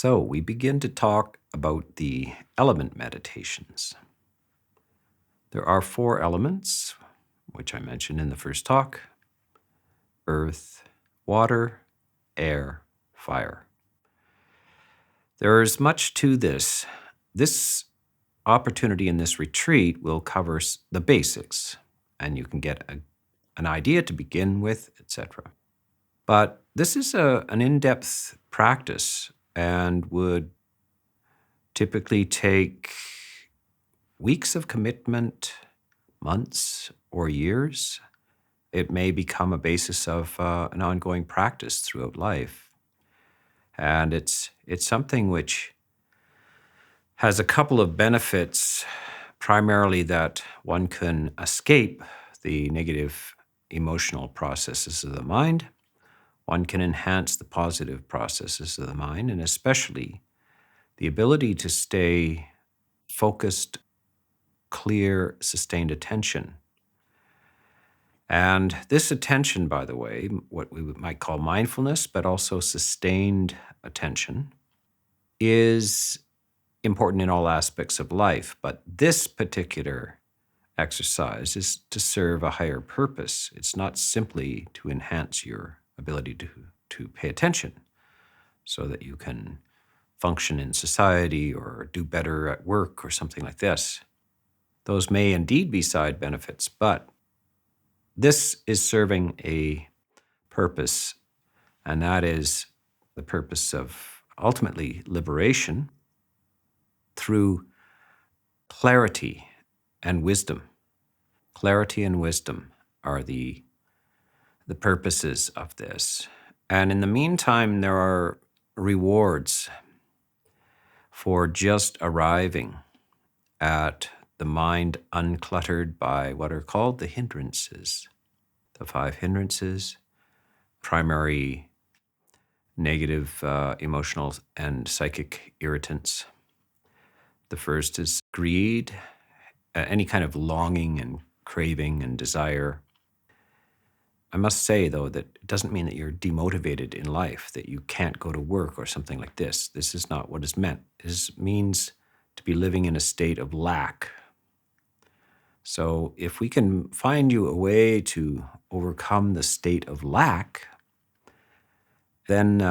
So we begin to talk about the element meditations. There are 4 elements, which I mentioned in the first talk: earth, water, air, fire. There is much to this. This opportunity in this retreat will cover the basics, and you can get an idea to begin with, etc. But this is an in-depth practice and would typically take weeks of commitment, months, or years. It may become a basis of an ongoing practice throughout life. And it's something which has a couple of benefits, primarily that one can escape the negative emotional processes of the mind. One can enhance the positive processes of the mind, and especially the ability to stay focused, clear, sustained attention. And this attention, by the way, what we might call mindfulness, but also sustained attention, is important in all aspects of life. But this particular exercise is to serve a higher purpose. It's not simply to enhance your ability to pay attention so that you can function in society or do better at work or something like this. Those may indeed be side benefits, but this is serving a purpose, and that is the purpose of ultimately liberation through clarity and wisdom. Clarity and wisdom are the purposes of this. And in the meantime, there are rewards for just arriving at the mind uncluttered by what are called the hindrances. The 5 hindrances, primary negative emotional and psychic irritants. The first is greed, any kind of longing and craving and desire. I must say, though, that it doesn't mean that you're demotivated in life, that you can't go to work or something like this. This is not what is meant. It means to be living in a state of lack. So if we can find you a way to overcome the state of lack, then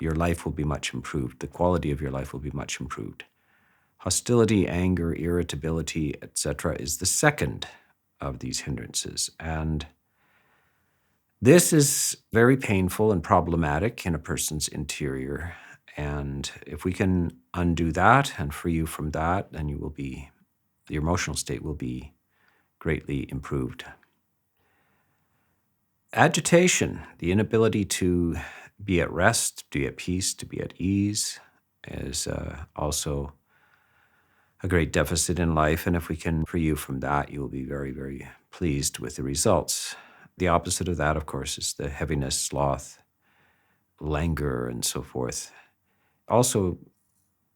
your life will be much improved. The quality of your life will be much improved. Hostility, anger, irritability, etc. is the second of these hindrances. And this is very painful and problematic in a person's interior. And if we can undo that and free you from that, then your emotional state will be greatly improved. Agitation, the inability to be at rest, to be at peace, to be at ease, is also a great deficit in life. And if we can free you from that, you will be very, very pleased with the results. The opposite of that, of course, is the heaviness, sloth, languor, and so forth. Also,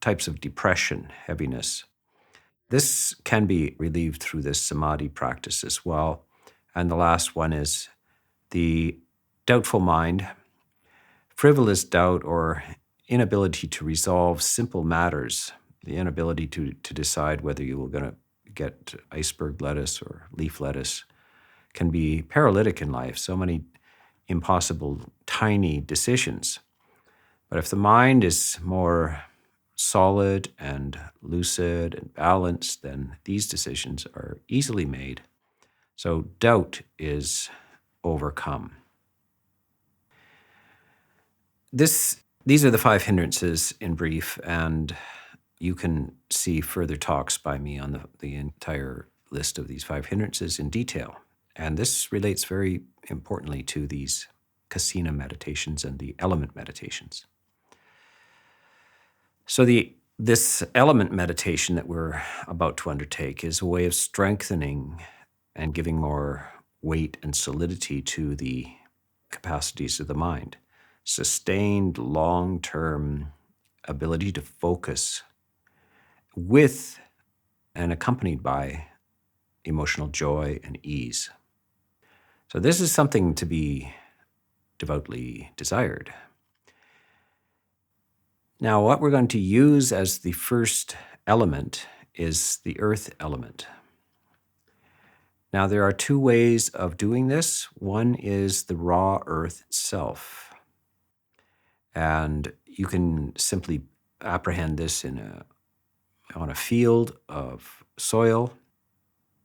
types of depression, heaviness. This can be relieved through this samadhi practice as well. And the last one is the doubtful mind, frivolous doubt or inability to resolve simple matters, the inability to decide whether you were going to get iceberg lettuce or leaf lettuce, can be paralytic in life. So many impossible, tiny decisions. But if the mind is more solid and lucid and balanced, then these decisions are easily made. So doubt is overcome. These are the 5 hindrances in brief, and you can see further talks by me on the entire list of these 5 hindrances in detail. And this relates very importantly to these kasina meditations and the element meditations. So this element meditation that we're about to undertake is a way of strengthening and giving more weight and solidity to the capacities of the mind. Sustained long-term ability to focus with and accompanied by emotional joy and ease. So this is something to be devoutly desired. Now, what we're going to use as the first element is the earth element. Now, there are two ways of doing this. One is the raw earth itself. And you can simply apprehend this on a field of soil,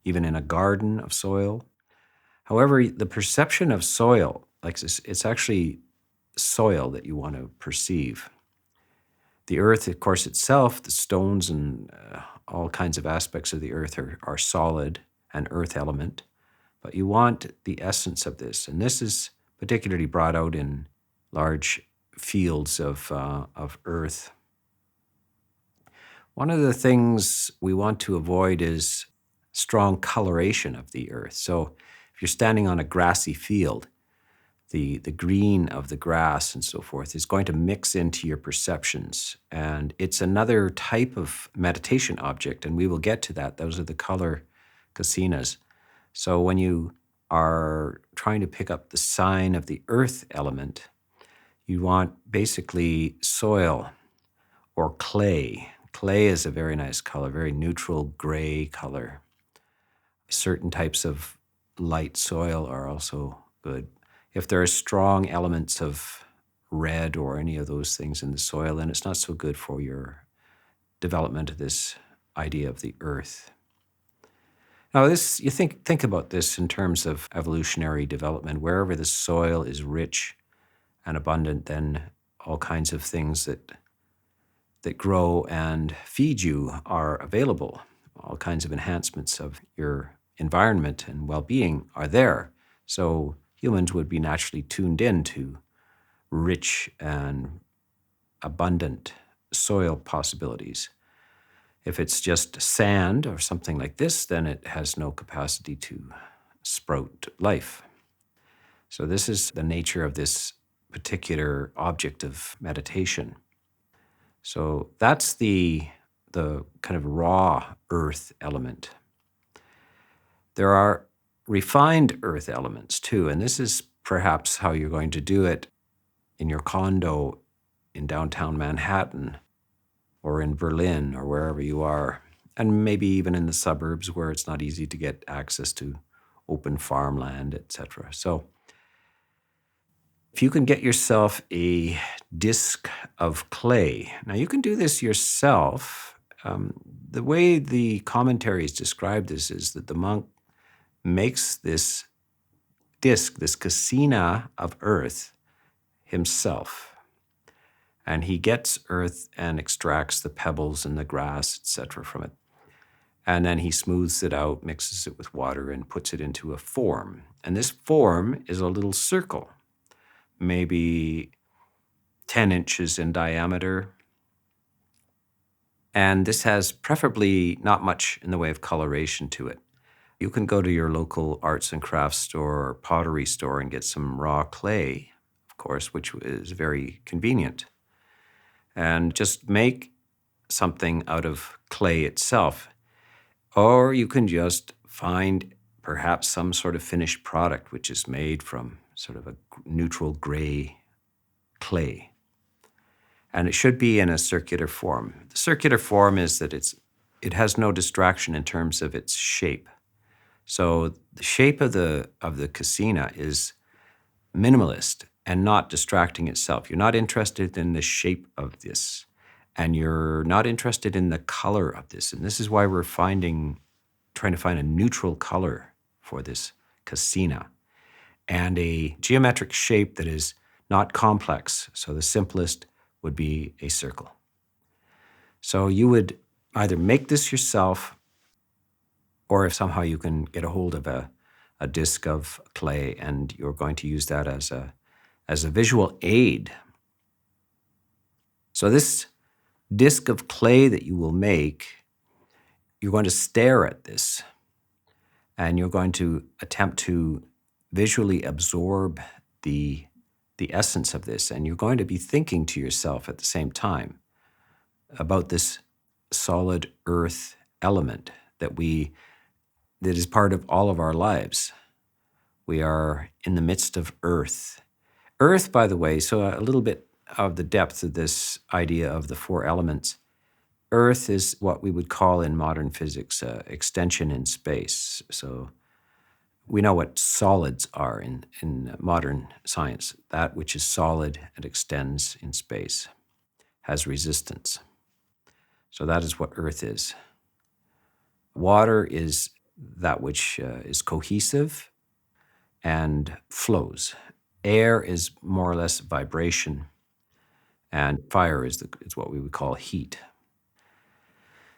even in a garden of soil. However, the perception of soil, like this, it's actually soil that you want to perceive. The earth, of course, itself, the stones and all kinds of aspects of the earth are solid and earth element, but you want the essence of this. And this is particularly brought out in large fields of earth. One of the things we want to avoid is strong coloration of the earth. So if you're standing on a grassy field, the green of the grass and so forth is going to mix into your perceptions. And it's another type of meditation object, and we will get to that. Those are the color kasinas. So when you are trying to pick up the sign of the earth element, you want basically soil or clay. Clay is a very nice color, very neutral gray color. Certain types of light soil are also good. If there are strong elements of red or any of those things in the soil, then it's not so good for your development of this idea of the earth. Now, this you think about this in terms of evolutionary development. Wherever the soil is rich and abundant, then all kinds of things that grow and feed you are available. All kinds of enhancements of your environment and well-being are there. So humans would be naturally tuned in to rich and abundant soil possibilities. If it's just sand or something like this, then it has no capacity to sprout life. So this is the nature of this particular object of meditation. So that's the kind of raw earth element. There are refined earth elements too, and this is perhaps how you're going to do it in your condo in downtown Manhattan or in Berlin or wherever you are, and maybe even in the suburbs where it's not easy to get access to open farmland, etc. So if you can get yourself a disc of clay, now you can do this yourself. The way the commentaries describe this is that the monk makes this disc, this kasina of earth himself. And he gets earth and extracts the pebbles and the grass, etc. from it. And then he smooths it out, mixes it with water, and puts it into a form. And this form is a little circle, maybe 10 inches in diameter. And this has preferably not much in the way of coloration to it. You can go to your local arts and crafts store or pottery store and get some raw clay, of course, which is very convenient. And just make something out of clay itself. Or you can just find perhaps some sort of finished product which is made from sort of a neutral gray clay. And it should be in a circular form. The circular form is that it has no distraction in terms of its shape. So the shape of the kasina is minimalist and not distracting itself. You're not interested in the shape of this, and you're not interested in the color of this. And this is why we're trying to find a neutral color for this kasina and a geometric shape that is not complex. So the simplest would be a circle. So you would either make this yourself, or if somehow you can get a hold of a disc of clay and you're going to use that as a visual aid. So this disc of clay that you will make, you're going to stare at this and you're going to attempt to visually absorb the essence of this, and you're going to be thinking to yourself at the same time about this solid earth element that is part of all of our lives. We are in the midst of earth. Earth, by the way, so a little bit of the depth of this idea of the four elements, Earth is what we would call in modern physics extension in space. So we know what solids are in modern science. That which is solid and extends in space has resistance. So that is what Earth is. Water is that which is cohesive and flows. Air is more or less vibration, and fire is what we would call heat.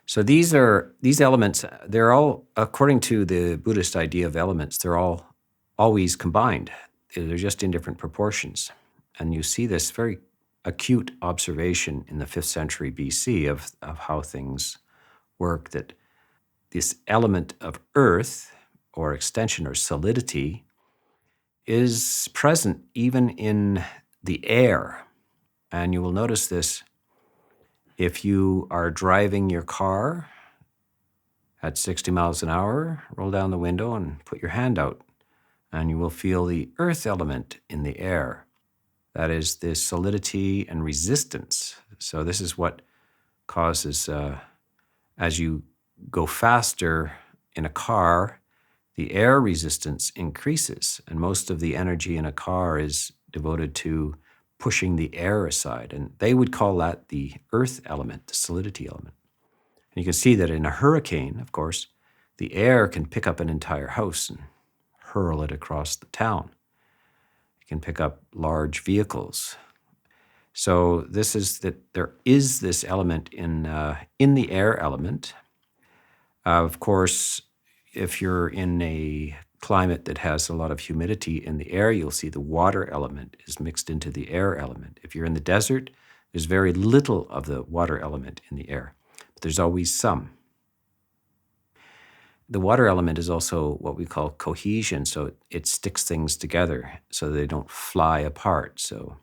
So these elements, they're all, according to the Buddhist idea of elements, they're all always combined. They're just in different proportions. And you see this very acute observation in the 5th century BC of how things work, that this element of earth, or extension or solidity, is present even in the air. And you will notice this if you are driving your car at 60 miles an hour, roll down the window and put your hand out, and you will feel the earth element in the air. That is the solidity and resistance. So this is what causes, as you go faster in a car, the air resistance increases, and most of the energy in a car is devoted to pushing the air aside. And they would call that the earth element, the solidity element. And you can see that in a hurricane, of course, the air can pick up an entire house and hurl it across the town. It can pick up large vehicles. So this is that there is this element in the air element. Of course, if you're in a climate that has a lot of humidity in the air, you'll see the water element is mixed into the air element. If you're in the desert, there's very little of the water element in the air, but there's always some. The water element is also what we call cohesion, so it sticks things together so they don't fly apart. So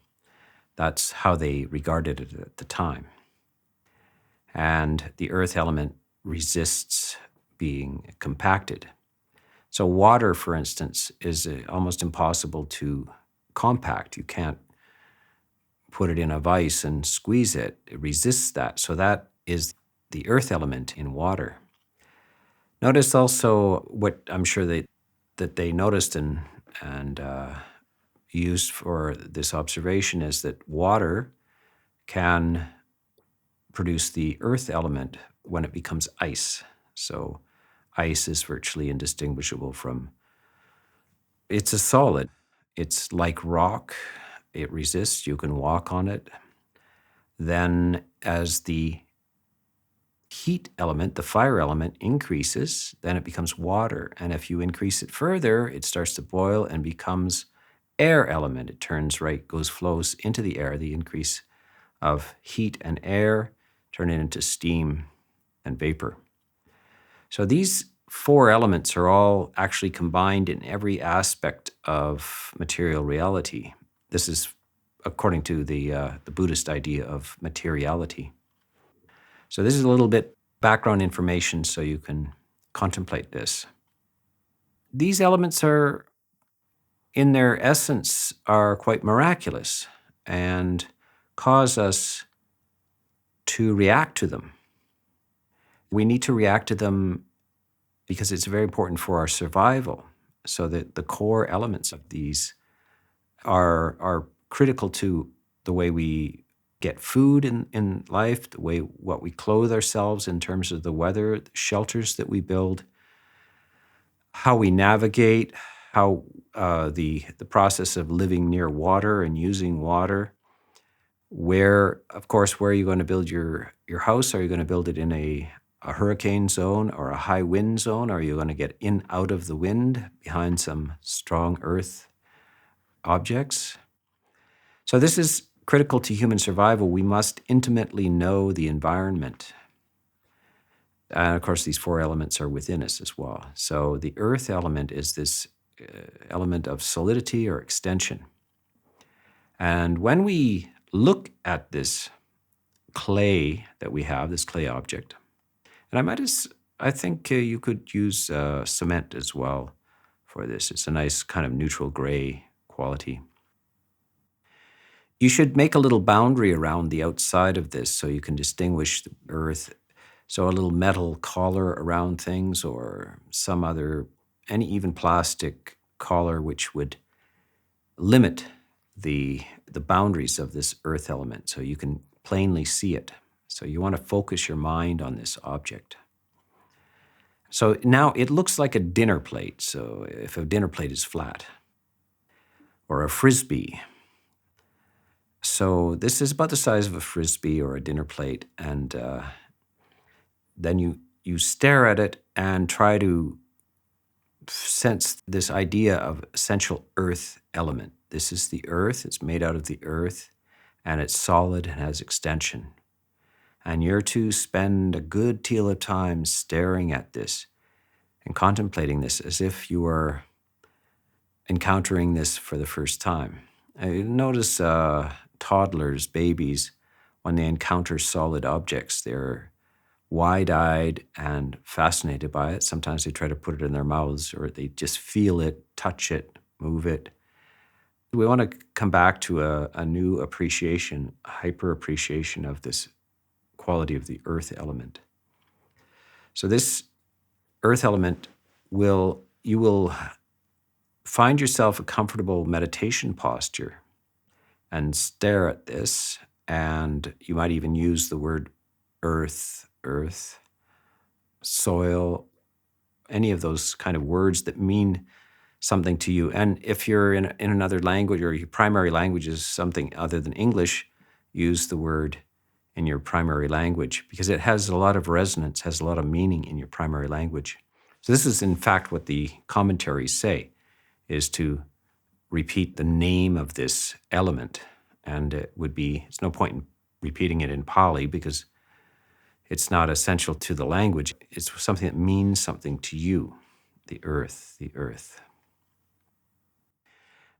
that's how they regarded it at the time. And the earth element resists being compacted. So water, for instance, is almost impossible to compact. You can't put it in a vise and squeeze it. It resists that. So that is the earth element in water. Notice also what I'm sure that they noticed and used for this observation is that water can produce the earth element when it becomes ice. So ice is virtually indistinguishable from, it's a solid. It's like rock. It resists. You can walk on it. Then as the heat element, the fire element, increases, then it becomes water. And if you increase it further, it starts to boil and becomes air element. It flows into the air. The increase of heat and air turn it into steam and vapor. So these four elements are all actually combined in every aspect of material reality. This is according to the Buddhist idea of materiality. So this is a little bit background information so you can contemplate this. These elements are, in their essence, are quite miraculous and cause us to react to them. We need to react to them because it's very important for our survival. So that the core elements of these are critical to the way we get food in life, what we clothe ourselves in terms of the weather, the shelters that we build, how we navigate, how the process of living near water and using water. Where are you going to build your house? Are you going to build it in a hurricane zone or a high wind zone? Are you going to get in out of the wind behind some strong earth objects? So this is critical to human survival. We must intimately know the environment. And of course, these four elements are within us as well. So the earth element is this element of solidity or extension. And when we look at this clay that we have, this clay object, and I think you could use cement as well for this. It's a nice kind of neutral gray quality. You should make a little boundary around the outside of this so you can distinguish the earth. So a little metal collar around things, or some other, any even plastic collar, which would limit the boundaries of this earth element so you can plainly see it. So you want to focus your mind on this object. So now it looks like a dinner plate. So if a dinner plate is flat, or a frisbee. So this is about the size of a frisbee or a dinner plate, and then you stare at it and try to sense this idea of essential earth element. This is the earth, it's made out of the earth, and it's solid and has extension. And you're to spend a good deal of time staring at this and contemplating this as if you were encountering this for the first time. Notice toddlers, babies, when they encounter solid objects, they're wide-eyed and fascinated by it. Sometimes they try to put it in their mouths, or they just feel it, touch it, move it. We want to come back to a new appreciation, a hyper-appreciation of this quality of the earth element. So this earth element you will find yourself a comfortable meditation posture and stare at this, and you might even use the word earth, soil, any of those kind of words that mean something to you. And if you're in another language, or your primary language is something other than English, use the word in your primary language, because it has a lot of resonance, has a lot of meaning in your primary language. So this is in fact what the commentaries say, is to repeat the name of this element. And it's no point in repeating it in Pali, because it's not essential to the language. It's something that means something to you, the earth, the earth.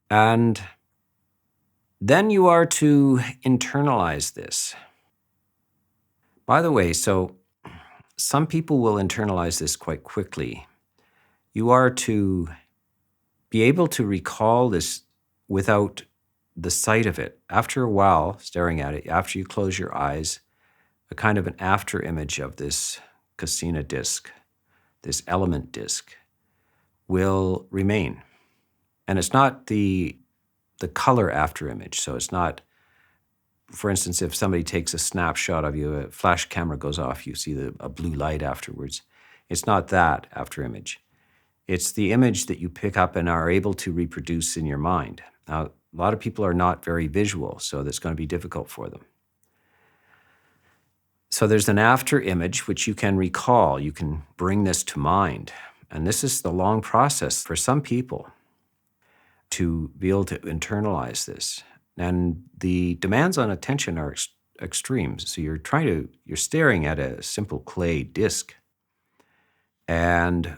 And then you are to internalize this. By the way, so some people will internalize this quite quickly. You are to be able to recall this without the sight of it. After a while, staring at it, after you close your eyes, a kind of an after image of this kasina disc, this element disc, will remain. And it's not the color after image. So it's not, for instance, if somebody takes a snapshot of you, a flash camera goes off, you see a blue light afterwards. It's not that after image. It's the image that you pick up and are able to reproduce in your mind. Now, a lot of people are not very visual, so that's going to be difficult for them. So there's an after image which you can recall. You can bring this to mind. And this is the long process for some people to be able to internalize this. And the demands on attention are extreme. So you're staring at a simple clay disc, and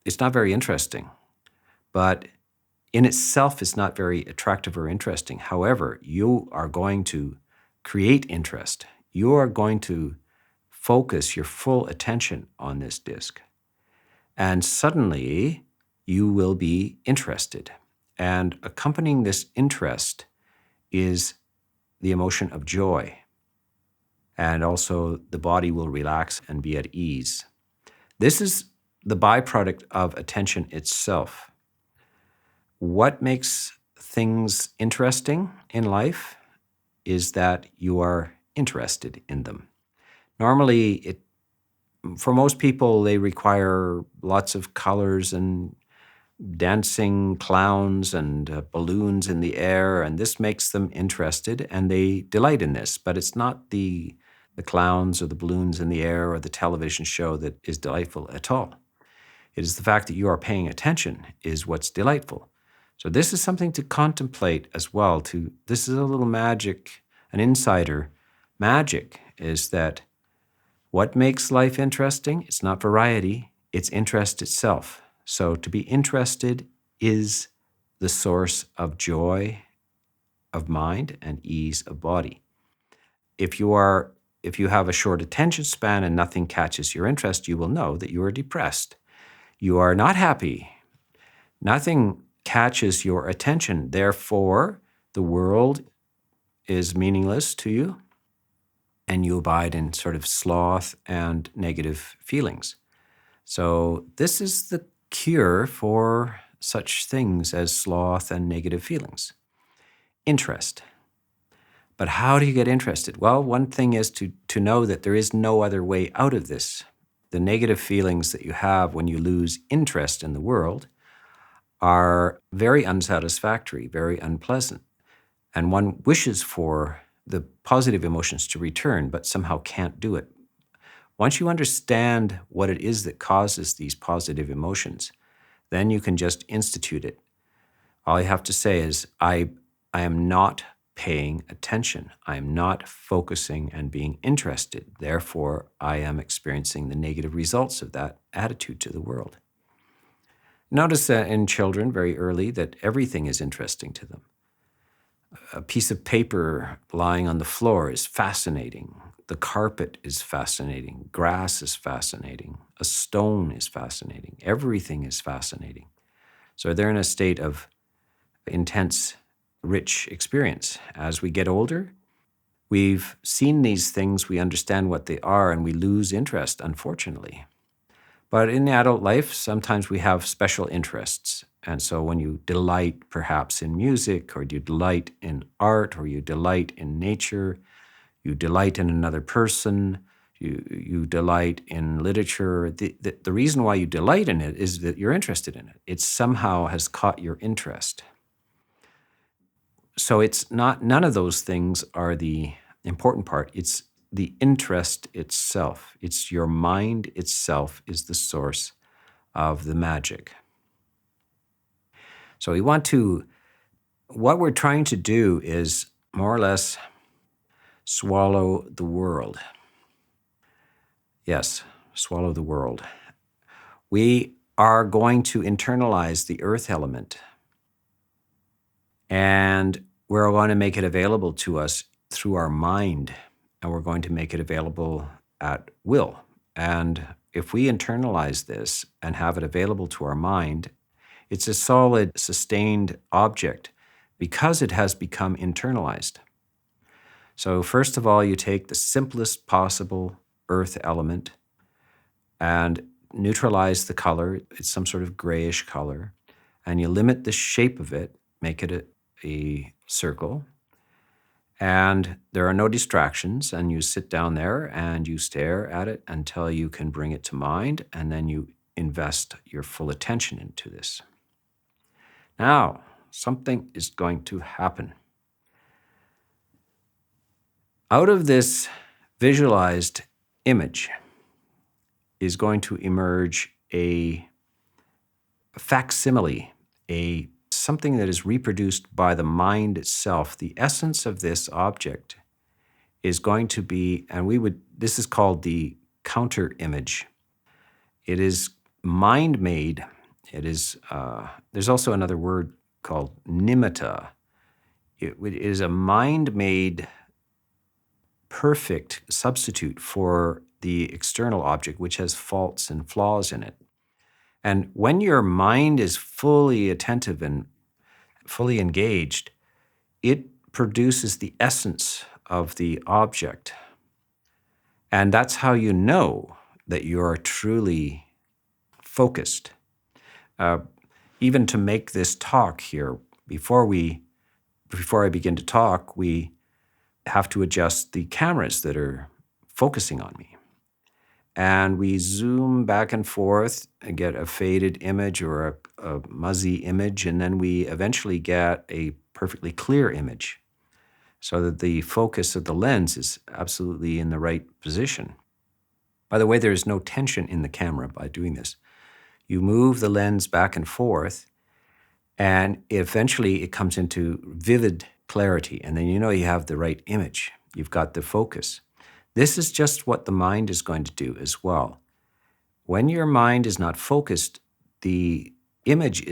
it's not very interesting. But in itself, it's not very attractive or interesting. However, you are going to create interest. You are going to focus your full attention on this disc. And suddenly, you will be interested. And accompanying this interest is the emotion of joy. And also, the body will relax and be at ease. This is the byproduct of attention itself. What makes things interesting in life is that you are interested in them. Normally, for most people, they require lots of colors and dancing clowns and balloons in the air, and this makes them interested, and they delight in this. But it's not the clowns or the balloons in the air or the television show that is delightful at all. It is the fact that you are paying attention is what's delightful. So this is something to contemplate as well. This is a little magic, an insider magic, is that what makes life interesting? It's not variety, it's interest itself. So to be interested is the source of joy of mind and ease of body. If you have a short attention span and nothing catches your interest, you will know that you are depressed. You are not happy. Nothing catches your attention. Therefore, the world is meaningless to you, and you abide in sort of sloth and negative feelings. So this is the cure for such things as sloth and negative feelings. Interest. But how do you get interested? Well, one thing is to know that there is no other way out of this. The negative feelings that you have when you lose interest in the world are very unsatisfactory, very unpleasant. And one wishes for the positive emotions to return, but somehow can't do it. Once you understand what it is that causes these positive emotions, then you can just institute it. All you have to say is, I am not paying attention. I am not focusing and being interested. Therefore, I am experiencing the negative results of that attitude to the world. Notice in children very early that everything is interesting to them. A piece of paper lying on the floor is fascinating. The carpet is fascinating. Grass is fascinating. A stone is fascinating. Everything is fascinating. So they're in a state of intense, rich experience. As we get older, we've seen these things, we understand what they are, and we lose interest, unfortunately. But in adult life, sometimes we have special interests. And so when you delight perhaps in music, or you delight in art, or you delight in nature, you delight in another person, you delight in literature, the reason why you delight in it is that you're interested in it. It somehow has caught your interest. So it's not, none of those things are the important part. It's the interest itself. It's your mind itself is the source of the magic. So what we're trying to do is more or less swallow the world. Yes, swallow the world. We are going to internalize the earth element, and we're going to make it available to us through our mind, and we're going to make it available at will. And if we internalize this and have it available to our mind, it's a solid, sustained object because it has become internalized. So first of all, you take the simplest possible earth element and neutralize the color. It's some sort of grayish color. And you limit the shape of it, make it a circle. And there are no distractions. And you sit down there and you stare at it until you can bring it to mind. And then you invest your full attention into this. Now, something is going to happen. Out of this visualized image is going to emerge a facsimile, something that is reproduced by the mind itself. The essence of this object is going to be, this is called the counter image. It is mind-made. It is, there's also another word called nimitta. It is a mind-made perfect substitute for the external object, which has faults and flaws in it. And when your mind is fully attentive and fully engaged, it produces the essence of the object. And that's how you know that you are truly focused. Even to make this talk here, before I begin to talk, we have to adjust the cameras that are focusing on me. And we zoom back and forth and get a faded image or a muzzy image, and then we eventually get a perfectly clear image so that the focus of the lens is absolutely in the right position. By the way, there is no tension in the camera by doing this. You move the lens back and forth, and eventually it comes into vivid clarity, and then you know you have the right image. You've got the focus. This is just what the mind is going to do as well. When your mind is not focused, the image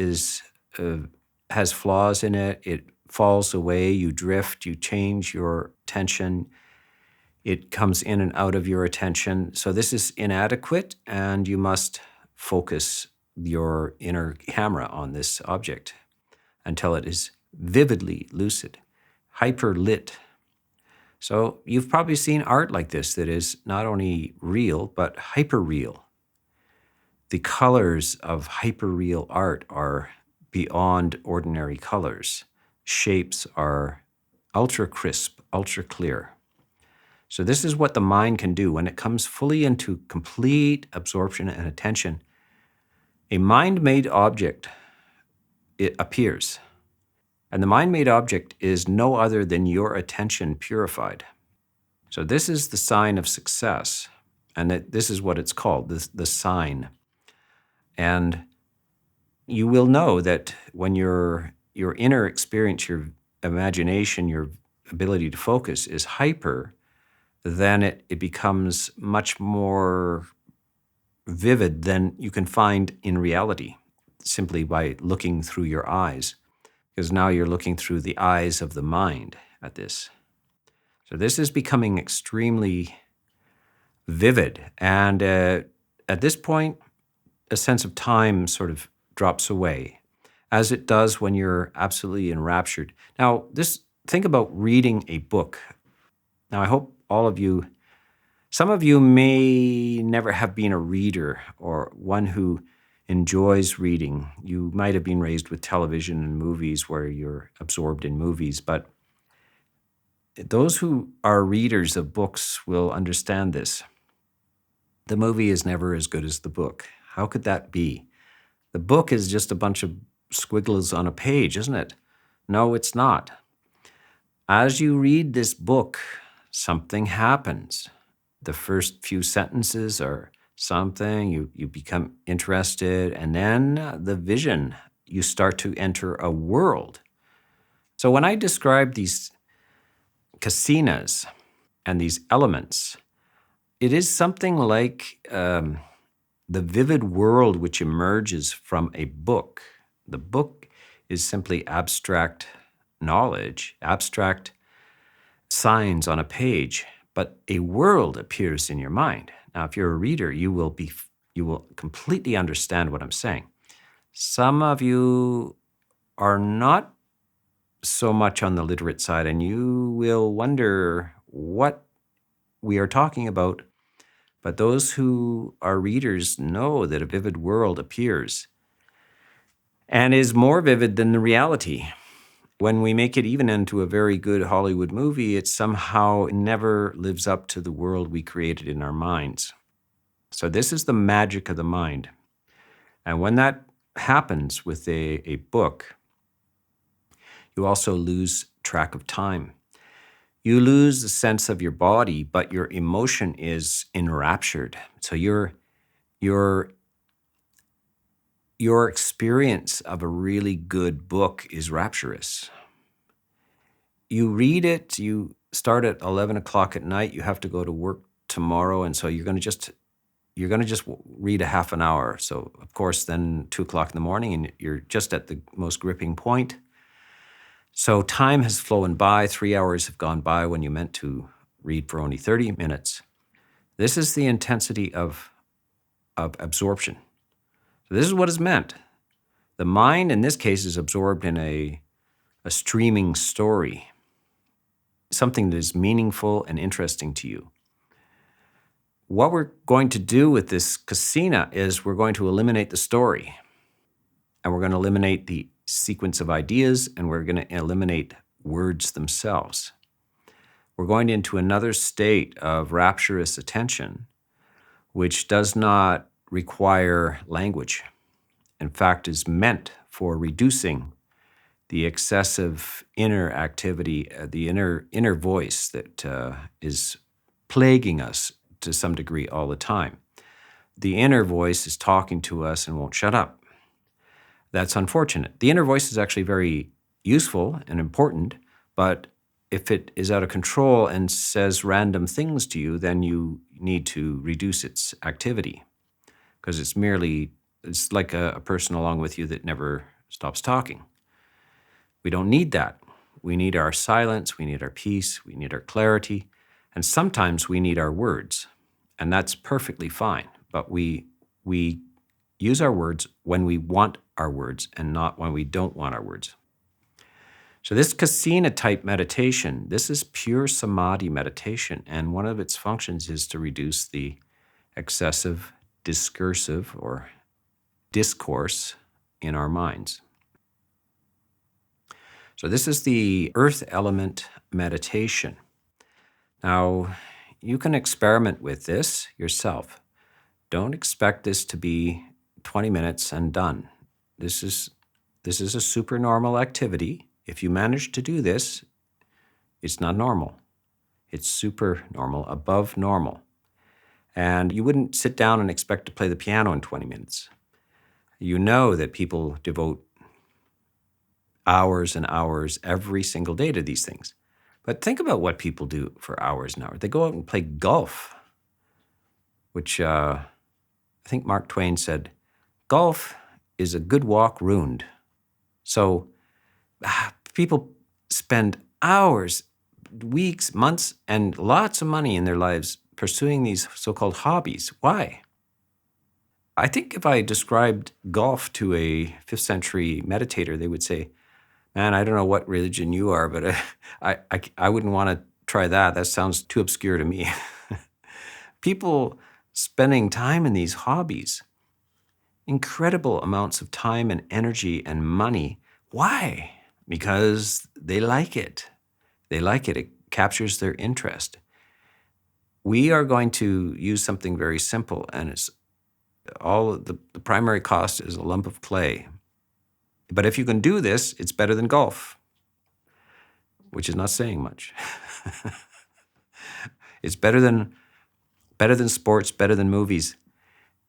has flaws in it. It falls away, you drift, you change your attention. It comes in and out of your attention. So this is inadequate, and you must focus your inner camera on this object until it is vividly lucid, hyper-lit. So you've probably seen art like this that is not only real, but hyper-real. The colors of hyper-real art are beyond ordinary colors. Shapes are ultra crisp, ultra clear. So this is what the mind can do when it comes fully into complete absorption and attention. A mind-made object, it appears. And the mind-made object is no other than your attention purified. So this is the sign of success. And this is what it's called, the sign. And you will know that when your inner experience, your imagination, your ability to focus is hyper, then it becomes much more vivid than you can find in reality, simply by looking through your eyes, because now you're looking through the eyes of the mind at this. So this is becoming extremely vivid. And at this point, a sense of time sort of drops away, as it does when you're absolutely enraptured. Now, think about reading a book. Now, I hope all of you, some of you may never have been a reader or one who enjoys reading. You might have been raised with television and movies where you're absorbed in movies, but those who are readers of books will understand this. The movie is never as good as the book. How could that be? The book is just a bunch of squiggles on a page, isn't it? No, it's not. As you read this book, something happens. The first few sentences are something, you become interested, and then the vision, you start to enter a world. So when I describe these kasinas and these elements, it is something like the vivid world which emerges from a book. The book is simply abstract knowledge, abstract signs on a page, but a world appears in your mind. Now, if you're a reader, you will completely understand what I'm saying. Some of you are not so much on the literate side, and you will wonder what we are talking about. But those who are readers know that a vivid world appears and is more vivid than the reality. When we make it even into a very good Hollywood movie, it somehow never lives up to the world we created in our minds. So this is the magic of the mind. And when that happens with a book, you also lose track of time. You lose the sense of your body, but your emotion is enraptured. So your experience of a really good book is rapturous. You read it, you start at 11 o'clock at night, you have to go to work tomorrow, and so you're going to just read a half an hour. So of course, then 2 o'clock in the morning, and you're just at the most gripping point. So time has flown by. 3 hours have gone by when you meant to read for only 30 minutes. This is the intensity of absorption. So this is what is meant. The mind, in this case, is absorbed in a streaming story, something that is meaningful and interesting to you. What we're going to do with this kasina is we're going to eliminate the story, and we're going to eliminate the sequence of ideas, and we're going to eliminate words themselves. We're going into another state of rapturous attention, which does not require language. In fact, is meant for reducing the excessive inner activity, the inner voice that is plaguing us to some degree all the time. The inner voice is talking to us and won't shut up. That's unfortunate. The inner voice is actually very useful and important, but if it is out of control and says random things to you, then you need to reduce its activity, because it's like a person along with you that never stops talking. We don't need that. We need our silence, we need our peace, we need our clarity, and sometimes we need our words, and that's perfectly fine. But we use our words when we want our words and not when we don't want our words. So this kasina type meditation, this is pure samadhi meditation, and one of its functions is to reduce the excessive discursive or discourse in our minds. So this is the earth element meditation. Now, you can experiment with this yourself. Don't expect this to be 20 minutes and done. This is a super normal activity. If you manage to do this, it's not normal. It's super normal, above normal. And you wouldn't sit down and expect to play the piano in 20 minutes. You know that people devote hours and hours every single day to these things. But think about what people do for hours and hours. They go out and play golf, which I think Mark Twain said, golf is a good walk ruined. So people spend hours, weeks, months, and lots of money in their lives pursuing these so-called hobbies. Why? I think if I described golf to a 5th century meditator, they would say, man, I don't know what religion you are, but I wouldn't want to try that. That sounds too obscure to me. People spending time in these hobbies, incredible amounts of time and energy and money. Why? Because they like it. They like it. It captures their interest. We are going to use something very simple, and it's all the primary cost is a lump of clay. But if you can do this, it's better than golf, which is not saying much. It's better than sports, better than movies.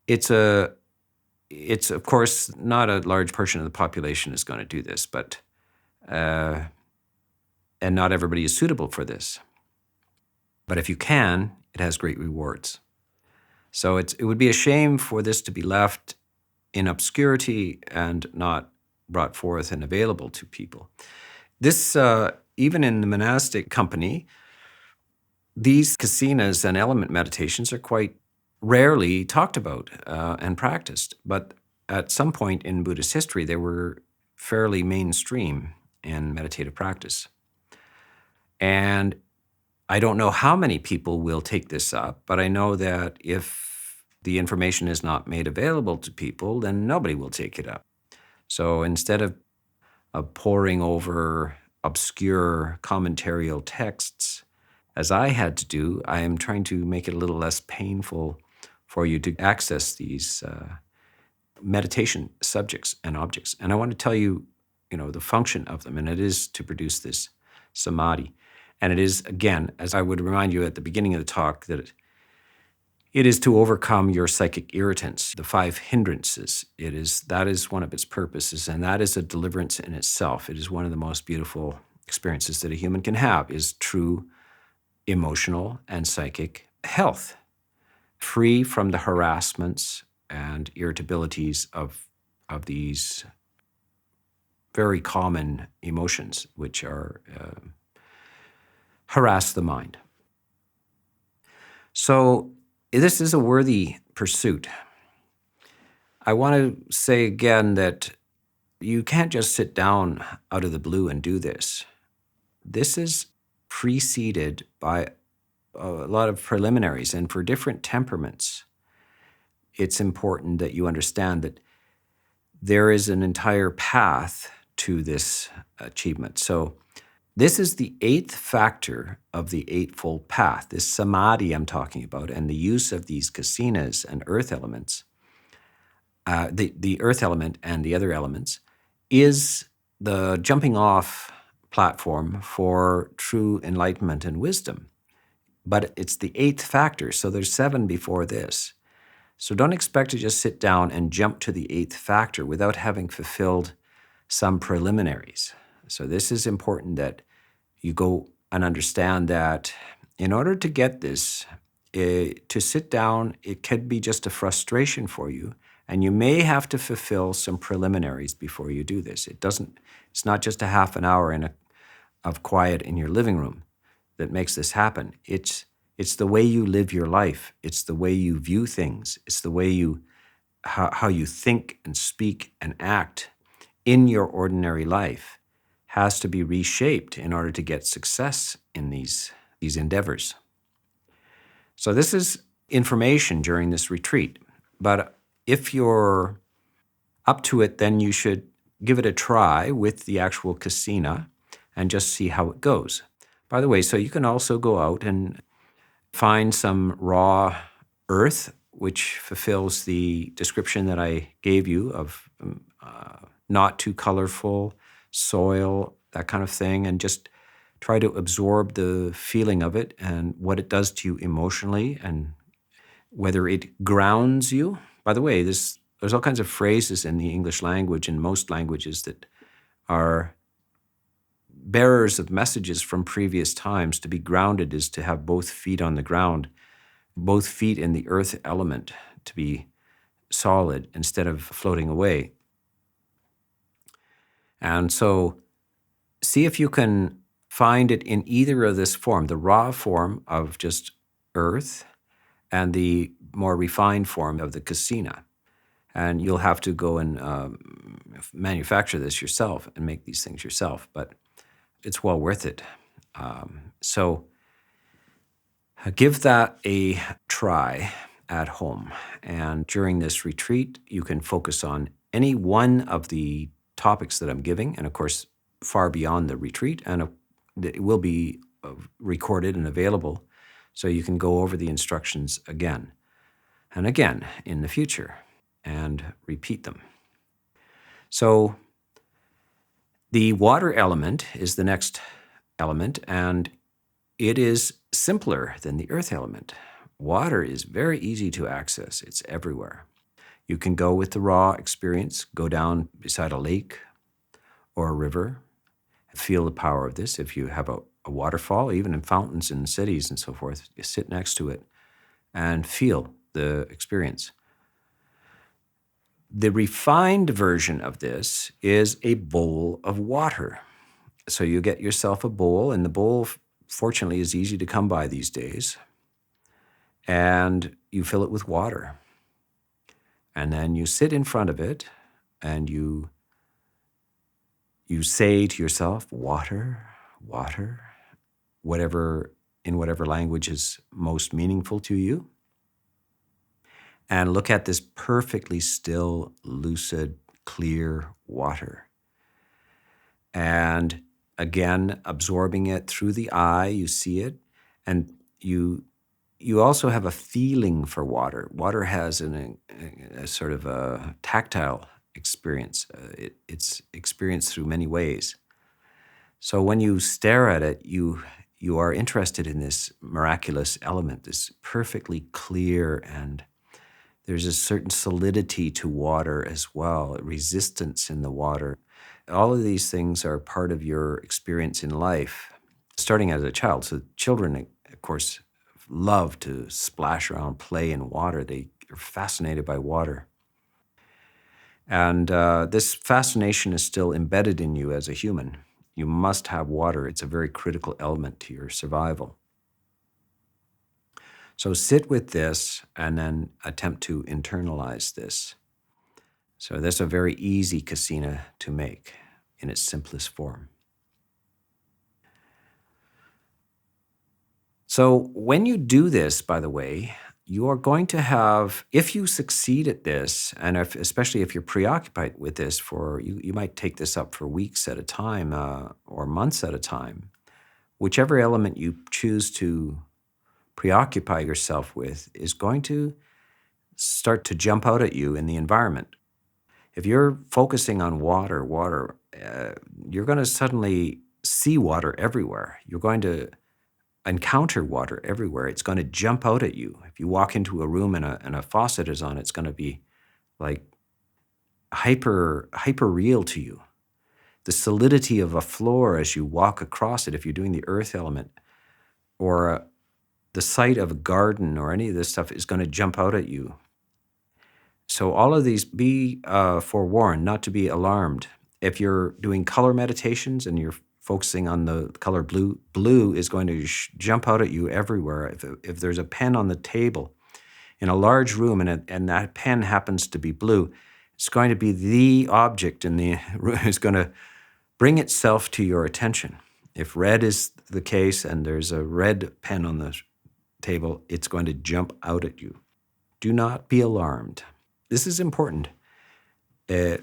It's of course not a large portion of the population is going to do this, but and not everybody is suitable for this. But if you can, it has great rewards. So it would be a shame for this to be left in obscurity and not brought forth and available to people. This, even in the monastic company, these kasinas and element meditations are quite rarely talked about and practiced. But at some point in Buddhist history, they were fairly mainstream in meditative practice. And I don't know how many people will take this up, but I know that if the information is not made available to people, then nobody will take it up. So instead of poring over obscure commentarial texts, as I had to do, I am trying to make it a little less painful for you to access these meditation subjects and objects. And I want to tell you, the function of them, and it is to produce this samadhi. And it is, again, as I would remind you at the beginning of the talk, that it is to overcome your psychic irritants, the 5 hindrances. That is one of its purposes, and that is a deliverance in itself. It is one of the most beautiful experiences that a human can have, is true emotional and psychic health, free from the harassments and irritabilities of these very common emotions, which are harass the mind. So this is a worthy pursuit. I want to say again that you can't just sit down out of the blue and do this. This is preceded by a lot of preliminaries, and for different temperaments, it's important that you understand that there is an entire path to this achievement. So this is the 8th factor of the Eightfold Path, this samadhi I'm talking about, and the use of these kasinas and earth elements, the earth element and the other elements, is the jumping off platform for true enlightenment and wisdom. But it's the 8th factor, so there's 7 before this. So don't expect to just sit down and jump to the 8th factor without having fulfilled some preliminaries. So this is important that you go and understand that in order to get this, to sit down, it could be just a frustration for you, and you may have to fulfill some preliminaries before you do this. It's not just a half an hour of quiet in your living room that makes this happen. It's the way you live your life. It's the way you view things. It's the way how you think and speak and act in your ordinary life has to be reshaped in order to get success in these endeavors. So this is information during this retreat. But if you're up to it, then you should give it a try with the actual kasina and just see how it goes. By the way, so you can also go out and find some raw earth, which fulfills the description that I gave you of not too colorful soil, that kind of thing, and just try to absorb the feeling of it and what it does to you emotionally and whether it grounds you. By the way, there's all kinds of phrases in the English language and most languages that are bearers of messages from previous times. To be grounded is to have both feet on the ground, both feet in the earth element, to be solid instead of floating away. And so see if you can find it in either of this form, the raw form of just earth and the more refined form of the kasina. And you'll have to go and manufacture this yourself and make these things yourself, but it's well worth it. So give that a try at home. And during this retreat, you can focus on any one of the topics that I'm giving, and of course, far beyond the retreat, and it will be recorded and available, so you can go over the instructions again and again in the future and repeat them. So the water element is the next element, and it is simpler than the earth element. Water is very easy to access. It's everywhere. You can go with the raw experience, go down beside a lake or a river, feel the power of this. If you have a waterfall, even in fountains in cities and so forth, you sit next to it and feel the experience. The refined version of this is a bowl of water. So you get yourself a bowl, and the bowl, fortunately, is easy to come by these days, and you fill it with water. And then you sit in front of it, and you say to yourself, water, water, in whatever language is most meaningful to you. And look at this perfectly still, lucid, clear water. And again, absorbing it through the eye, you see it, and you also have a feeling for water. Water has a sort of a tactile experience. It's experienced through many ways. So when you stare at it, you are interested in this miraculous element, this perfectly clear, and there's a certain solidity to water as well, resistance in the water. All of these things are part of your experience in life, starting as a child. So children, of course, love to splash around, play in water. They are fascinated by water. And this fascination is still embedded in you as a human. You must have water. It's a very critical element to your survival. So sit with this and then attempt to internalize this. So that's a very easy kasina to make in its simplest form. So when you do this, by the way, you are going to have, if you succeed at this, and especially if you're preoccupied with this you might take this up for weeks at a time or months at a time, whichever element you choose to preoccupy yourself with is going to start to jump out at you in the environment. If you're focusing on water, you're going to suddenly see water everywhere. You're going to encounter water everywhere. It's going to jump out at you. If you walk into a room and a faucet is on, it's going to be like hyper real to you. The solidity of a floor as you walk across it, if you're doing the earth element, or the sight of a garden or any of this stuff is going to jump out at you. So all of these, be forewarned, not to be alarmed. If you're doing color meditations and you're focusing on the color blue, blue is going to jump out at you everywhere. If there's a pen on the table in a large room and that pen happens to be blue, it's going to be the object in the room is going to bring itself to your attention. If red is the case and there's a red pen on the table, it's going to jump out at you. Do not be alarmed. This is important. That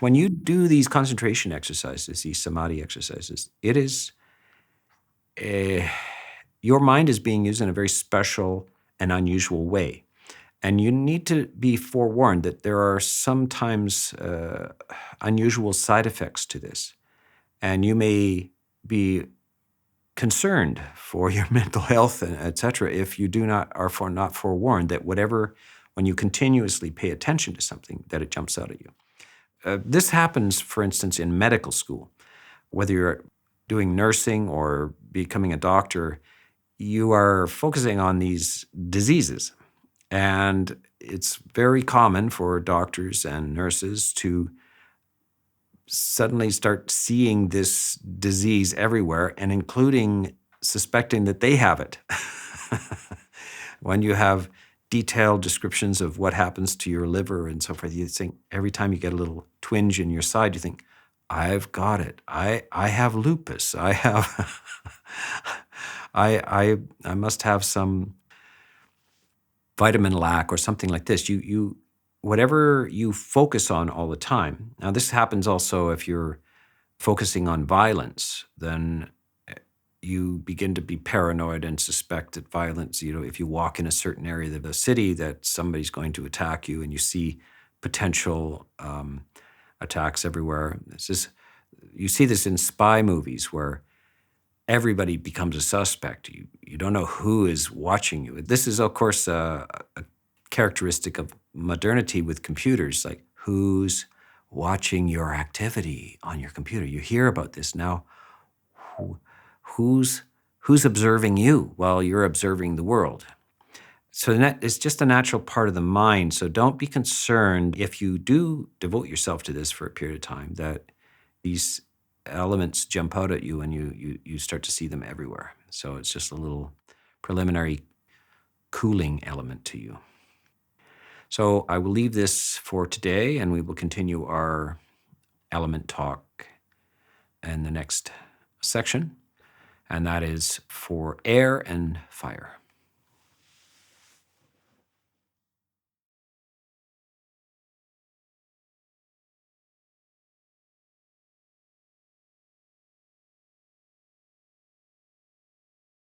when you do these concentration exercises, these samadhi exercises, it is your mind is being used in a very special and unusual way. And you need to be forewarned that there are sometimes unusual side effects to this. And you may be concerned for your mental health, et cetera, if you are not forewarned that when you continuously pay attention to something, that it jumps out at you. This happens, for instance, in medical school. Whether you're doing nursing or becoming a doctor, you are focusing on these diseases. And it's very common for doctors and nurses to suddenly start seeing this disease everywhere and including suspecting that they have it. When you have detailed descriptions of what happens to your liver and so forth, you think every time you get a little twinge in your side, you think, I've got it. I have lupus. I have I must have some vitamin lack or something like this. You whatever you focus on all the time. Now, this happens also if you're focusing on violence, then you begin to be paranoid and suspect that violence, if you walk in a certain area of the city, that somebody's going to attack you, and you see potential attacks everywhere. You see this in spy movies where everybody becomes a suspect. You don't know who is watching you. This is, of course, a characteristic of modernity with computers, like who's watching your activity on your computer. You hear about this now. Who's observing you while you're observing the world? So it's just a natural part of the mind. So don't be concerned if you do devote yourself to this for a period of time, that these elements jump out at you and you start to see them everywhere. So it's just a little preliminary cooling element to you. So I will leave this for today, and we will continue our element talk in the next section, and that is for air and fire.